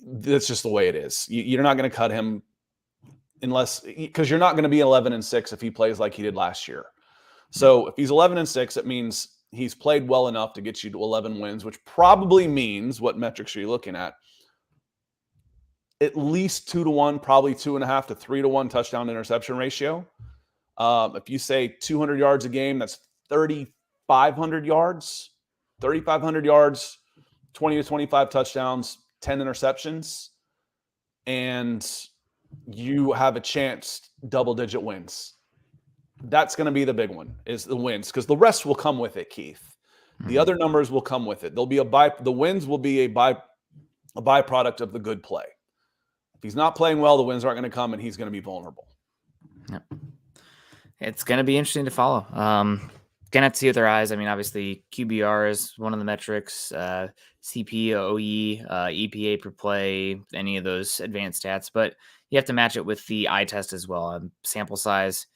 the way it is. You're not going to cut him because you're not going to be 11-6 if he plays like he did last year. So if he's 11-6, it means he's played well enough to get you to 11 wins, which probably means, what metrics are you looking at? At least 2-1, probably 2.5 to 3-1 touchdown interception ratio. If you say 200 yards a game, that's 3,500 yards, 20 to 25 touchdowns, 10 interceptions, and you have a chance double-digit wins. That's going to be the big one, is the wins, because the rest will come with it, Keith. The other numbers will come with it. The wins will be a byproduct of the good play. If he's not playing well, the wins aren't going to come, and he's going to be vulnerable. Yep. It's going to be interesting to follow. Gonna have to see with their eyes. I mean, obviously, QBR is one of the metrics, CPOE, EPA per play, any of those advanced stats, but you have to match it with the eye test as well. Sample size.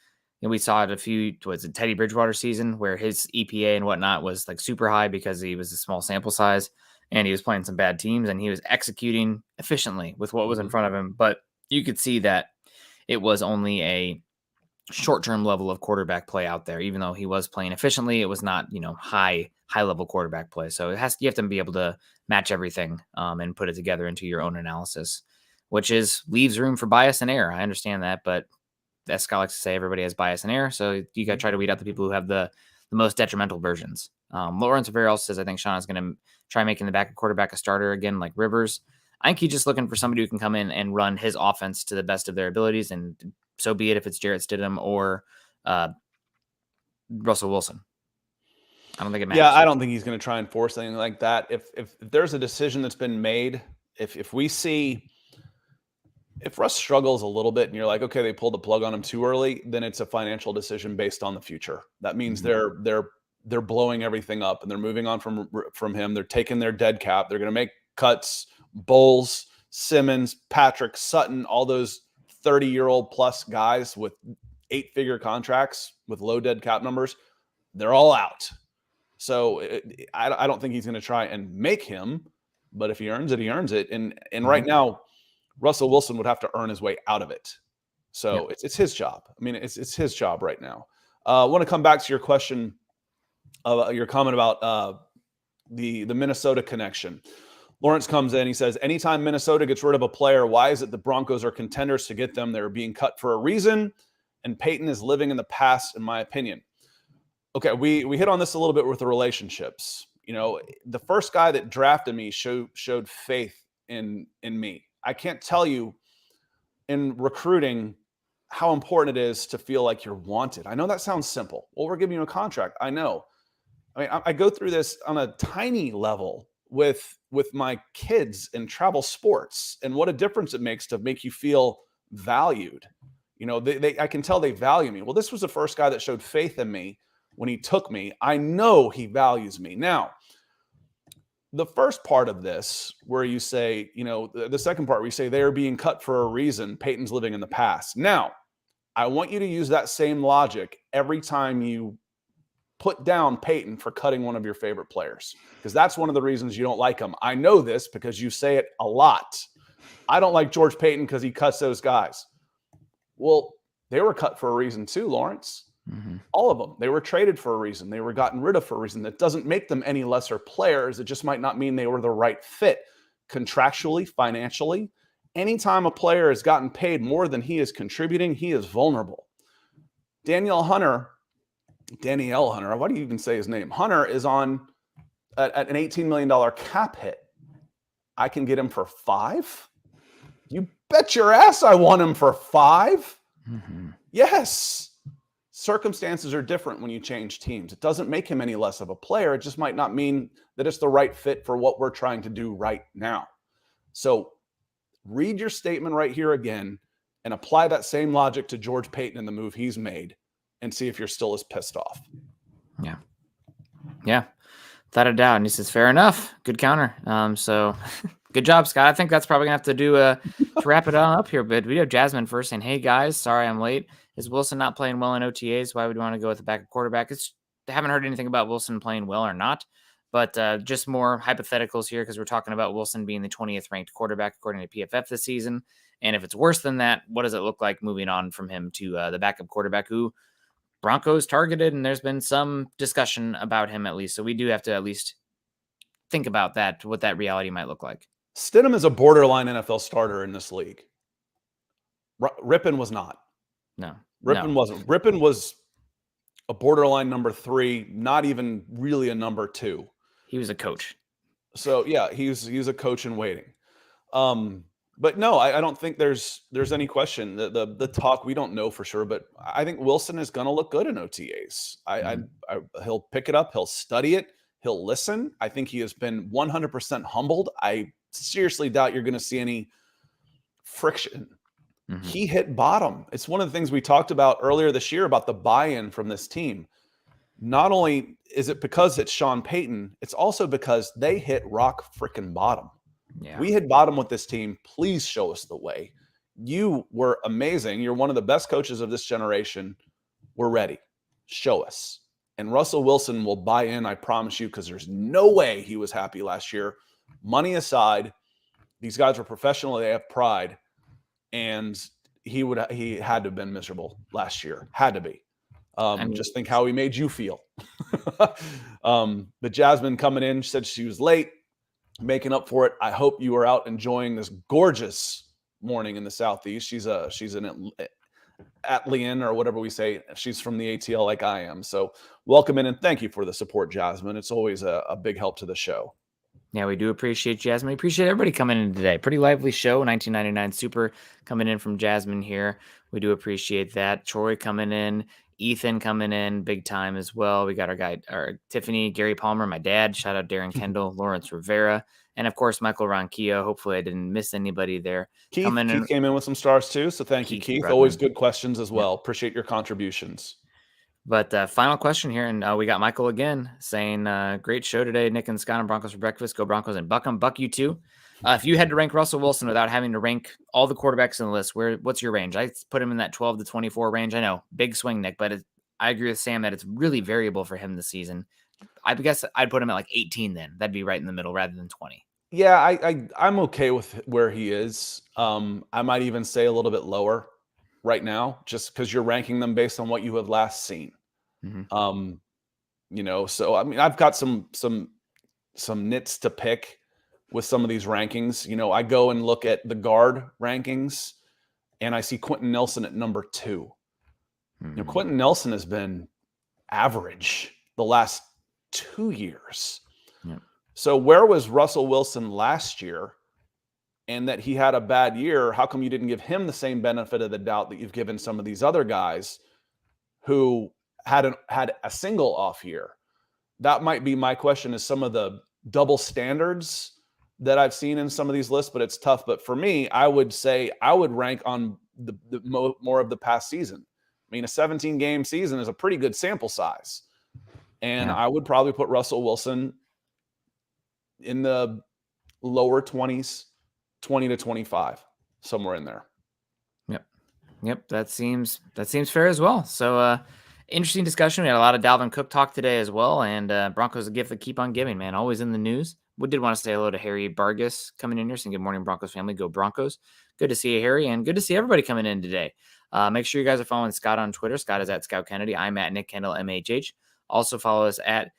And we saw it Teddy Bridgewater season where his EPA and whatnot was like super high because he was a small sample size and he was playing some bad teams and he was executing efficiently with what was in front of him. But you could see that it was only a short-term level of quarterback play out there. Even though he was playing efficiently, it was not, high level quarterback play. So you have to be able to match everything and put it together into your own analysis, which leaves room for bias and error. I understand that, but as Scott likes to say, everybody has bias and error. So you got to try to weed out the people who have the most detrimental versions. Lawrence Rivera says, I think Sean is going to try making the backup quarterback a starter again, like Rivers. I think he's just looking for somebody who can come in and run his offense to the best of their abilities, and so be it if it's Jarrett Stidham or Russell Wilson. I don't think it Yeah, matters. I don't think he's going to try and force anything like that. If there's a decision that's been made, if we see if Russ struggles a little bit and you're like, okay, they pulled the plug on him too early, then it's a financial decision based on the future. That means they're blowing everything up and they're moving on from him. They're taking their dead cap. They're going to make cuts. Bowles, Simmons, Patrick, Sutton, all those 30-year-old plus guys with 8-figure contracts with low dead cap numbers, they're all out. So I don't think he's going to try and make him, but if he earns it, he earns it. And right now, Russell Wilson would have to earn his way out of it. So it's his job. I mean, it's his job right now. I want to come back to your question, your comment about the Minnesota connection. Lawrence comes in. He says, anytime Minnesota gets rid of a player, why is it the Broncos are contenders to get them? They're being cut for a reason, and Peyton is living in the past, in my opinion. Okay, we hit on this a little bit with the relationships. You know, the first guy that drafted me showed faith in me. I can't tell you in recruiting how important it is to feel like you're wanted. I know that sounds simple. Well, we're giving you a contract. I know. I mean, I go through this on a tiny level with my kids in travel sports, and what a difference it makes to make you feel valued. You know, I can tell they value me. Well, this was the first guy that showed faith in me when he took me. I know he values me. Now, the first part of this, where you say, you know, the second part where you say they are being cut for a reason, Peyton's living in the past. Now, I want you to use that same logic every time you put down Peyton for cutting one of your favorite players, because that's one of the reasons you don't like him. I know this because you say it a lot. I don't like George Payton because he cuts those guys. Well, they were cut for a reason too, Lawrence. All of them. They were traded for a reason. They were gotten rid of for a reason. That doesn't make them any lesser players. It just might not mean they were the right fit contractually, financially. Anytime a player has gotten paid more than he is contributing, he is vulnerable. Danielle Hunter, why do you even say his name? Hunter is on at an $18 million cap hit. I can get him for $5? You bet your ass I want him for $5. Yes. Circumstances are different when you change teams. It doesn't make him any less of a player. It just might not mean that it's the right fit for what we're trying to do right now. So read your statement right here again and apply that same logic to George Payton and the move he's made, and see if you're still as pissed off. Yeah. Without a doubt. And he says, fair enough. Good counter. So good job, Scott. I think that's probably gonna have to do to wrap it on up here. But we have Jasmine first saying, hey guys, sorry I'm late. Is Wilson not playing well in OTAs? Why would you want to go with the backup quarterback? I haven't heard anything about Wilson playing well or not, but just more hypotheticals here, because we're talking about Wilson being the 20th ranked quarterback according to PFF this season. And if it's worse than that, what does it look like moving on from him to the backup quarterback who Broncos targeted? And there's been some discussion about him at least. So we do have to at least think about that, what that reality might look like. Stidham is a borderline NFL starter in this league. Rippon was not. No. Rippon wasn't. Rippon was a borderline number 3, not even really a number 2. He was a coach. So yeah, he's a coach in waiting. But no, I don't think there's any question. The talk, we don't know for sure, but I think Wilson is going to look good in OTAs. He'll pick it up. He'll study it. He'll listen. I think he has been 100% humbled. I seriously doubt you're going to see any friction. He hit bottom. It's one of the things we talked about earlier this year about the buy-in from this team. Not only is it because it's Sean Payton, it's also because they hit rock freaking bottom. Yeah. We hit bottom with this team. Please show us the way. You were amazing. You're one of the best coaches of this generation. We're ready. Show us. And Russell Wilson will buy in, I promise you, because there's no way he was happy last year. Money aside, these guys are professional. They have pride. And he had to have been miserable last year. Had to be. Just think how he made you feel. But Jasmine coming in, she said she was late, making up for it. I hope you are out enjoying this gorgeous morning in the Southeast. She's an Atlean or whatever we say. She's from the ATL like I am. So welcome in and thank you for the support, Jasmine. It's always a big help to the show. Yeah, we do appreciate Jasmine. We appreciate everybody coming in today. Pretty lively show. 1999 Super coming in from Jasmine here. We do appreciate that. Troy coming in. Ethan coming in big time as well. We got our Tiffany, Gary Palmer, my dad. Shout out Darren Kendall, Lawrence Rivera, and of course Michael Ronquillo. Hopefully I didn't miss anybody there. Keith Coming in, came in with some stars too, so thank you, Keith Keith. Always Brugman. good questions as Yep. well. Appreciate your contributions. But final question here, and we got Michael again saying, great show today, Nick and Scott and Broncos for breakfast. Go Broncos and buck 'em, buck you too. If you had to rank Russell Wilson without having to rank all the quarterbacks in the list, what's your range? I put him in that 12 to 24 range. I know, big swing, Nick, but I agree with Sam that it's really variable for him this season. I guess I'd put him at like 18 then. That'd be right in the middle rather than 20. Yeah, I'm okay with where he is. I might even say a little bit lower right now, just because you're ranking them based on what you have last seen. Mm-hmm. So I mean, I've got some nits to pick with some of these rankings. I go and look at the guard rankings, and I see Quentin Nelson at number 2. Mm-hmm. Quentin Nelson has been average the last 2 years. Yep. So where was Russell Wilson last year? And that he had a bad year, how come you didn't give him the same benefit of the doubt that you've given some of these other guys who had a single off year? That might be my question, is some of the double standards that I've seen in some of these lists, but it's tough. But for me, I would say I would rank on the more of the past season. I mean, a 17-game season is a pretty good sample size. And I would probably put Russell Wilson in the lower 20s, 20 to 25, somewhere in there. Yep. That seems fair as well. So, interesting discussion. We had a lot of Dalvin Cook talk today as well, and Broncos a gift that keep on giving, man. Always in the news. We did want to say hello to Harry Vargas coming in here, saying good morning, Broncos family. Go Broncos. Good to see you, Harry, and good to see everybody coming in today. Make sure you guys are following Scott on Twitter. Scott is at Scout Kennedy. I'm at Nick Kendell, MHH. Also follow us at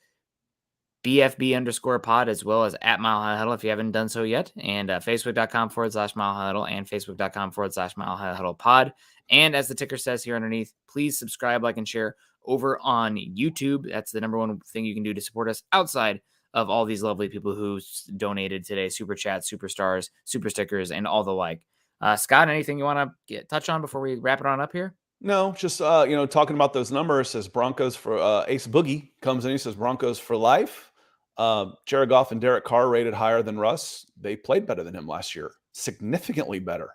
BFB_pod, as well as at Mile High Huddle if you haven't done so yet. And Facebook.com/Mile High Huddle and Facebook.com/Mile High Huddle pod. And as the ticker says here underneath, please subscribe, like, and share over on YouTube. That's the number one thing you can do to support us outside of all these lovely people who donated today. Super chats, super stars, super stickers, and all the like. Scott, anything you want to touch on before we wrap it on up here? No, just talking about those numbers. Says Broncos for Ace Boogie comes in. He says Broncos for life. Jared Goff and Derek Carr rated higher than Russ. They played better than him last year, significantly better.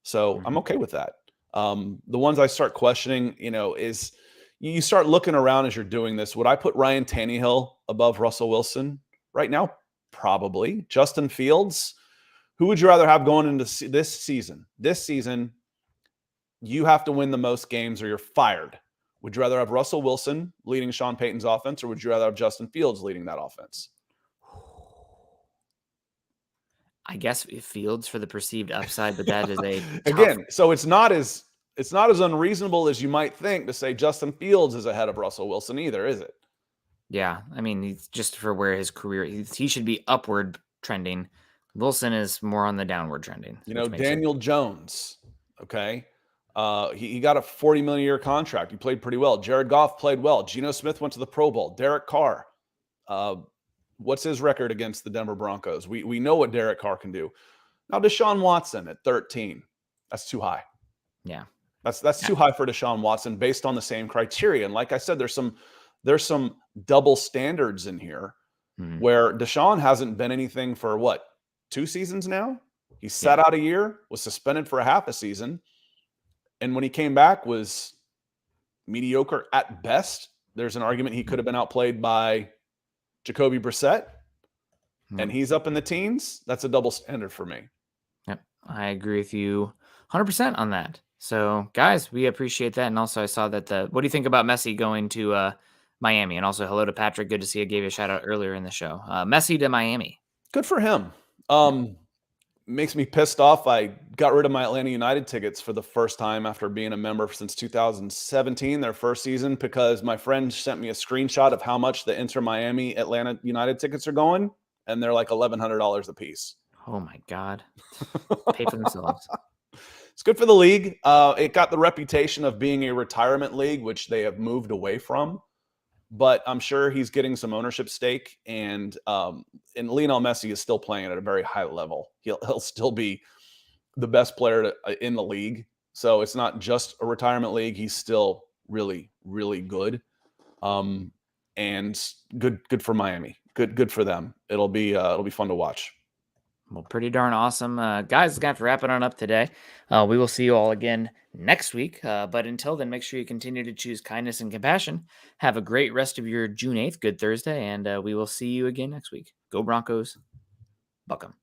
So I'm okay with that. The ones I start questioning, is you start looking around as you're doing this. Would I put Ryan Tannehill above Russell Wilson right now? Probably. Justin Fields. Who would you rather have going into this season? This season, you have to win the most games or you're fired. Would you rather have Russell Wilson leading Sean Payton's offense, or would you rather have Justin Fields leading that offense? I guess Fields for the perceived upside, but that is a again. So it's not as unreasonable as you might think to say Justin Fields is ahead of Russell Wilson either, is it? Yeah, I mean, he's just for where his career, he should be upward trending. Wilson is more on the downward trending. Daniel Jones. Okay. He got a $40 million a year contract. He played pretty well. Jared Goff played well. Geno Smith went to the Pro Bowl. Derek Carr. What's his record against the Denver Broncos? We know what Derek Carr can do. Now, Deshaun Watson at 13. That's too high. Yeah. That's too high for Deshaun Watson based on the same criteria. And like I said, there's some double standards in here where Deshaun hasn't been anything for 2 seasons now? He sat out a year, was suspended for a half a season. And when he came back, was mediocre at best. There's an argument he could have been outplayed by Jacoby Brissett, and he's up in the teens. That's a double standard for me. Yep, I agree with you 100% on that. So, guys, we appreciate that. And also, I saw that what do you think about Messi going to Miami? And also, hello to Patrick. Good to see you. Gave you a shout out earlier in the show. Messi to Miami. Good for him. Makes me pissed off. I got rid of my Atlanta United tickets for the first time after being a member since 2017, their first season, because my friend sent me a screenshot of how much the Inter Miami Atlanta United tickets are going, and they're like $1,100 a piece. Oh my God. Pay for themselves. It's good for the league. It got the reputation of being a retirement league, which they have moved away from. But I'm sure he's getting some ownership stake, and Lionel Messi is still playing at a very high level. He'll still be the best player in the league. So it's not just a retirement league. He's still really, really good. And good for Miami. Good for them. It'll be fun to watch. Well, pretty darn awesome. Guys, gonna have to wrap it on up today. We will see you all again next week. But until then, make sure you continue to choose kindness and compassion. Have a great rest of your June 8th, good Thursday, and we will see you again next week. Go Broncos. Buck 'em.